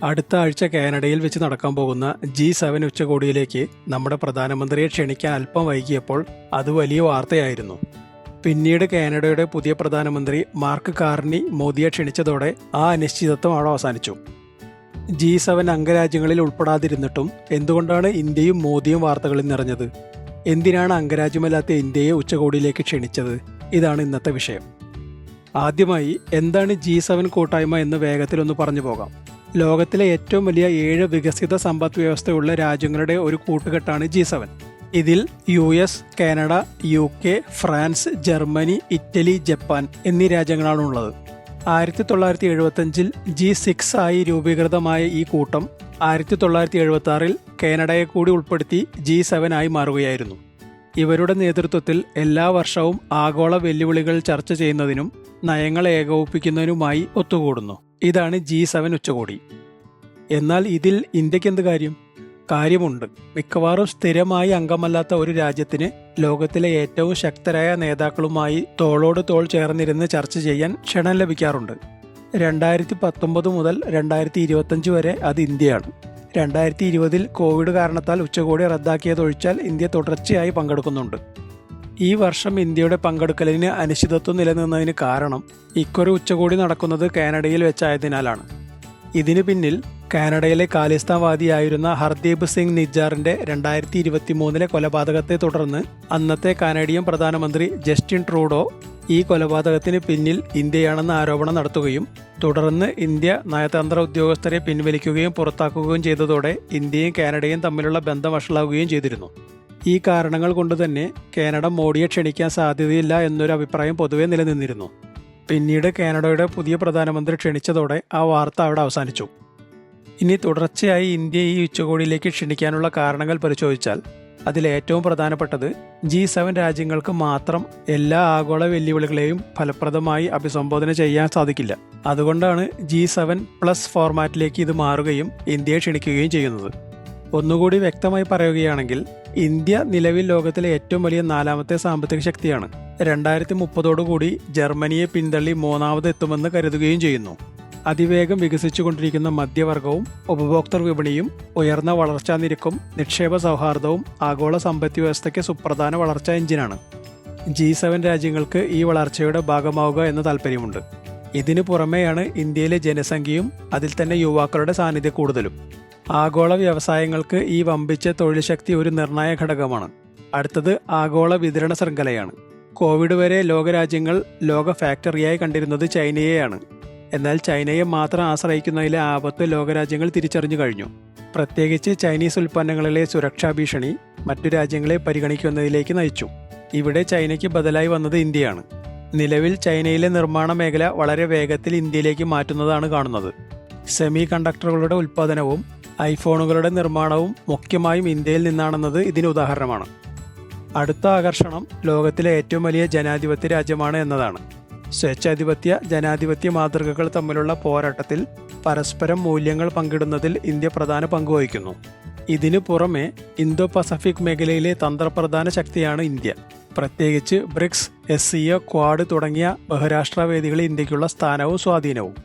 അടുത്ത ആഴ്ച കാനഡയിൽ വെച്ച് നടക്കാൻ പോകുന്ന G7 ഉച്ചകോടിയിലേക്ക് നമ്മുടെ പ്രധാനമന്ത്രിയെ ക്ഷണിക്കാൻ അല്പം വൈകിയപ്പോൾ അത് വലിയ വാർത്തയായിരുന്നു. പിന്നീട് കാനഡയുടെ പുതിയ പ്രധാനമന്ത്രി മാർക്ക് കാർണി മോദിയെ ക്ഷണിച്ചതോടെ ആ അനിശ്ചിതത്വം അവിടെ അവസാനിച്ചു. G7 അംഗരാജ്യങ്ങളിൽ ഉൾപ്പെടാതിരുന്നിട്ടും എന്തുകൊണ്ടാണ് ഇന്ത്യയും മോദിയും വാർത്തകളിൽ നിറഞ്ഞത്? എന്തിനാണ് അംഗരാജ്യമല്ലാത്ത ഇന്ത്യയെ ഉച്ചകോടിയിലേക്ക് ക്ഷണിച്ചത്? ഇതാണ് ഇന്നത്തെ വിഷയം. ആദ്യമായി എന്താണ് G7 കൂട്ടായ്മ എന്ന് വേഗത്തിലൊന്ന് പറഞ്ഞു പോകാം. ലോകത്തിലെ ഏറ്റവും വലിയ 7 വികസിത സമ്പദ് വ്യവസ്ഥയുള്ള രാജ്യങ്ങളുടെ ഒരു കൂട്ടുകെട്ടാണ് G7. ഇതിൽ US, Canada, UK, France, Germany, Italy, Japan എന്നീ രാജ്യങ്ങളാണുള്ളത്. 1975 G6 ആയി രൂപീകൃതമായ ഈ കൂട്ടം 1976 കാനഡയെ കൂടി ഉൾപ്പെടുത്തി G7 ആയി മാറുകയായിരുന്നു. ഇവരുടെ നേതൃത്വത്തിൽ എല്ലാ വർഷവും ആഗോള വെല്ലുവിളികൾ ചർച്ച ചെയ്യുന്നതിനും നയങ്ങൾ ഏകോപിപ്പിക്കുന്നതിനുമായി ഒത്തുകൂടുന്നു. ഇതാണ് G7 ഉച്ചകോടി. എന്നാൽ ഇതിൽ ഇന്ത്യക്ക് എന്ത് കാര്യം? കാര്യമുണ്ട്. മിക്കവാറും സ്ഥിരമായി അംഗമല്ലാത്ത ഒരു രാജ്യത്തിന് ലോകത്തിലെ ഏറ്റവും ശക്തരായ നേതാക്കളുമായി തോളോട് തോൾ ചേർന്നിരുന്ന് ചർച്ച ചെയ്യാൻ ക്ഷണം ലഭിക്കാറുണ്ട്. 2019 മുതൽ 2025 വരെ അത് ഇന്ത്യയാണ്. 2020 കോവിഡ് കാരണത്താൽ ഉച്ചകോടി റദ്ദാക്കിയതൊഴിച്ചാൽ ഇന്ത്യ തുടർച്ചയായി പങ്കെടുക്കുന്നുണ്ട്. ഈ വർഷം ഇന്ത്യയുടെ പങ്കെടുക്കലിന് അനിശ്ചിതത്വം നിലനിന്നതിന് കാരണം ഇക്കൊരു ഉച്ചകോടി നടക്കുന്നത് കാനഡയിൽ വെച്ചായതിനാലാണ്. ഇതിനു പിന്നിൽ കാനഡയിലെ ഖാലിസ്ഥാൻവാദിയായിരുന്ന ഹർദീപ് സിംഗ് നിജ്ജാറിന്റെ 2023 കൊലപാതകത്തെ തുടർന്ന് അന്നത്തെ കാനഡിയൻ പ്രധാനമന്ത്രി ജസ്റ്റിൻ ട്രൂഡോ ഈ കൊലപാതകത്തിന് പിന്നിൽ ഇന്ത്യയാണെന്ന് ആരോപണം നടത്തുകയും തുടർന്ന് ഇന്ത്യ നയതന്ത്ര ഉദ്യോഗസ്ഥരെ പിൻവലിക്കുകയും പുറത്താക്കുകയും ചെയ്തതോടെ ഇന്ത്യയും കാനഡയും തമ്മിലുള്ള ബന്ധം വഷളാവുകയും ചെയ്തിരുന്നു. ഈ കാരണങ്ങൾ കൊണ്ട് തന്നെ കാനഡ മോഡിയെ ക്ഷണിക്കാൻ സാധ്യതയില്ല എന്നൊരു അഭിപ്രായം പൊതുവെ നിലനിന്നിരുന്നു. പിന്നീട് കാനഡയുടെ പുതിയ പ്രധാനമന്ത്രി ക്ഷണിച്ചതോടെ ആ വാർത്ത അവിടെ അവസാനിച്ചു. ഇനി തുടർച്ചയായി ഇന്ത്യ ഈ ഉച്ചകോടിയിലേക്ക് ക്ഷണിക്കാനുള്ള കാരണങ്ങൾ പരിശോധിച്ചാൽ അതിലേറ്റവും പ്രധാനപ്പെട്ടത് G7 രാജ്യങ്ങൾക്ക് മാത്രം എല്ലാ ആഗോള വെല്ലുവിളികളെയും ഫലപ്രദമായി അഭിസംബോധന ചെയ്യാൻ സാധിക്കില്ല. അതുകൊണ്ടാണ് G7+ ഫോർമാറ്റിലേക്ക് ഇത് മാറുകയും ഇന്ത്യയെ ക്ഷണിക്കുകയും ചെയ്യുന്നത്. ഒന്നുകൂടി വ്യക്തമായി പറയുകയാണെങ്കിൽ ഇന്ത്യ നിലവിൽ ലോകത്തിലെ ഏറ്റവും വലിയ 4ാമത്തെ സാമ്പത്തിക ശക്തിയാണ്. 2030 ജർമ്മനിയെ പിന്തള്ളി 3ാമത് എത്തുമെന്ന് കരുതുകയും ചെയ്യുന്നു. അതിവേഗം വികസിച്ചുകൊണ്ടിരിക്കുന്ന മധ്യവർഗവും ഉപഭോക്തൃ വിപണിയും ഉയർന്ന വളർച്ചാ നിരക്കും നിക്ഷേപ സൗഹാർദ്ദവും ആഗോള സമ്പദ് വ്യവസ്ഥയ്ക്ക് സുപ്രധാന വളർച്ചാ എഞ്ചിനാണ്. G7 രാജ്യങ്ങൾക്ക് ഈ വളർച്ചയുടെ ഭാഗമാവുക എന്ന താൽപ്പര്യമുണ്ട്. ഇതിനു പുറമെയാണ് ഇന്ത്യയിലെ ജനസംഖ്യയും അതിൽ തന്നെ യുവാക്കളുടെ സാന്നിധ്യം കൂടുതലും. ആഗോള വ്യവസായങ്ങൾക്ക് ഈ വമ്പിച്ച തൊഴിൽ ശക്തി ഒരു നിർണായക ഘടകമാണ്. അടുത്തത് ആഗോള വിതരണ ശൃംഖലയാണ്. കോവിഡ് വരെ ലോകരാജ്യങ്ങൾ ലോക ഫാക്ടറിയായി കണ്ടിരുന്നത് ചൈനയെയാണ്. എന്നാൽ ചൈനയെ മാത്രം ആശ്രയിക്കുന്നതിലെ ആപത്ത് ലോകരാജ്യങ്ങൾ തിരിച്ചറിഞ്ഞു കഴിഞ്ഞു. പ്രത്യേകിച്ച് ചൈനീസ് ഉൽപ്പന്നങ്ങളിലെ സുരക്ഷാ ഭീഷണി മറ്റു രാജ്യങ്ങളെ പരിഗണിക്കുന്നതിലേക്ക് നയിച്ചു. ഇവിടെ ചൈനയ്ക്ക് ബദലായി വന്നത് ഇന്ത്യയാണ്. നിലവിൽ ചൈനയിലെ നിർമ്മാണ മേഖല വളരെ വേഗത്തിൽ ഇന്ത്യയിലേക്ക് മാറ്റുന്നതാണ് കാണുന്നത്. സെമി കണ്ടക്ടറുകളുടെ ഉൽപ്പാദനവും ഐഫോണുകളുടെ നിർമ്മാണവും മുഖ്യമായും ഇന്ത്യയിൽ നിന്നാണെന്നത് ഇതിന് ഉദാഹരണമാണ്. അടുത്ത ആകർഷണം ലോകത്തിലെ ഏറ്റവും വലിയ ജനാധിപത്യ രാജ്യമാണ് എന്നതാണ്. സ്വേച്ഛാധിപത്യ ജനാധിപത്യ മാതൃകകൾ തമ്മിലുള്ള പോരാട്ടത്തിൽ പരസ്പരം മൂല്യങ്ങൾ പങ്കിടുന്നതിൽ ഇന്ത്യ പ്രധാന പങ്കുവഹിക്കുന്നു. ഇതിനു പുറമെ ഇന്തോ പസഫിക് മേഖലയിലെ തന്ത്രപ്രധാന ശക്തിയാണ് ഇന്ത്യ. പ്രത്യേകിച്ച് ബ്രിക്സ്, SCO, ക്വാഡ് തുടങ്ങിയ ബഹുരാഷ്ട്ര വേദികളിൽ ഇന്ത്യക്കുള്ള സ്ഥാനവും സ്വാധീനവും.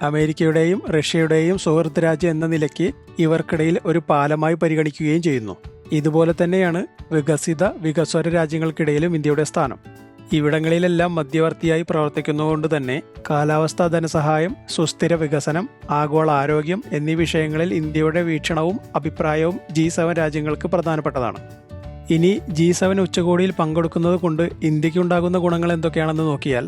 അമേരിക്കയുടെയും റഷ്യയുടെയും സുഹൃത്ത് രാജ്യം എന്ന നിലയ്ക്ക് ഇവർക്കിടയിൽ ഒരു പാലമായി പരിഗണിക്കുകയും ചെയ്യുന്നു. ഇതുപോലെ തന്നെയാണ് വികസ്വര രാജ്യങ്ങൾക്കിടയിലും ഇന്ത്യയുടെ സ്ഥാനം. ഇവിടങ്ങളിലെല്ലാം മധ്യവർത്തിയായി പ്രവർത്തിക്കുന്നതുകൊണ്ട് തന്നെ കാലാവസ്ഥാ ധനസഹായം, സുസ്ഥിര വികസനം, ആഗോള ആരോഗ്യം എന്നീ വിഷയങ്ങളിൽ ഇന്ത്യയുടെ വീക്ഷണവും അഭിപ്രായവും G7 രാജ്യങ്ങൾക്ക് പ്രധാനപ്പെട്ടതാണ്. ഇനി G7 ഉച്ചകോടിയിൽ പങ്കെടുക്കുന്നത് കൊണ്ട് ഇന്ത്യക്കുണ്ടാകുന്ന ഗുണങ്ങൾ എന്തൊക്കെയാണെന്ന് നോക്കിയാൽ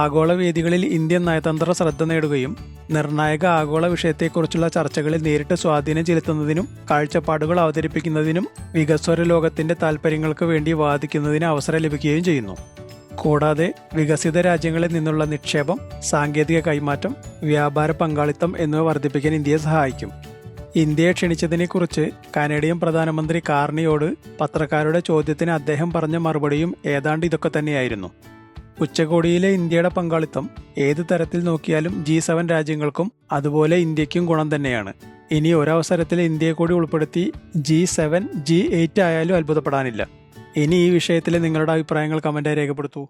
ആഗോള വേദികളിൽ ഇന്ത്യൻ നയതന്ത്ര ശ്രദ്ധ നേടുകയും നിർണായക ആഗോള വിഷയത്തെക്കുറിച്ചുള്ള ചർച്ചകളിൽ നേരിട്ട് സ്വാധീനം ചെലുത്തുന്നതിനും കാഴ്ചപ്പാടുകൾ അവതരിപ്പിക്കുന്നതിനും വികസ്വര ലോകത്തിന്റെ താൽപ്പര്യങ്ങൾക്ക് വേണ്ടി വാദിക്കുന്നതിന് അവസരം ലഭിക്കുകയും ചെയ്യുന്നു. കൂടാതെ വികസിത രാജ്യങ്ങളിൽ നിന്നുള്ള നിക്ഷേപം, സാങ്കേതിക കൈമാറ്റം, വ്യാപാര പങ്കാളിത്തം എന്നിവ വർദ്ധിപ്പിക്കാൻ ഇന്ത്യയെ സഹായിക്കും. ഇന്ത്യയെ ക്ഷണിച്ചതിനെക്കുറിച്ച് കാനഡിയൻ പ്രധാനമന്ത്രി കാർണിയോട് പത്രക്കാരുടെ ചോദ്യത്തിന് അദ്ദേഹം പറഞ്ഞ മറുപടിയും ഏതാണ്ട് ഇതൊക്കെ തന്നെയായിരുന്നു. ഉച്ചകോടിയിലെ ഇന്ത്യയുടെ പങ്കാളിത്തം ഏത് തരത്തിൽ നോക്കിയാലും G7 രാജ്യങ്ങൾക്കും അതുപോലെ ഇന്ത്യക്കും ഗുണം തന്നെയാണ്. ഇനി ഒരവസരത്തിൽ ഇന്ത്യയെ കൂടി ഉൾപ്പെടുത്തി G7, G8 ആയാലും അത്ഭുതപ്പെടാനില്ല. ഇനി ഈ വിഷയത്തിൽ നിങ്ങളുടെ അഭിപ്രായങ്ങൾ കമന്റായി രേഖപ്പെടുത്തൂ.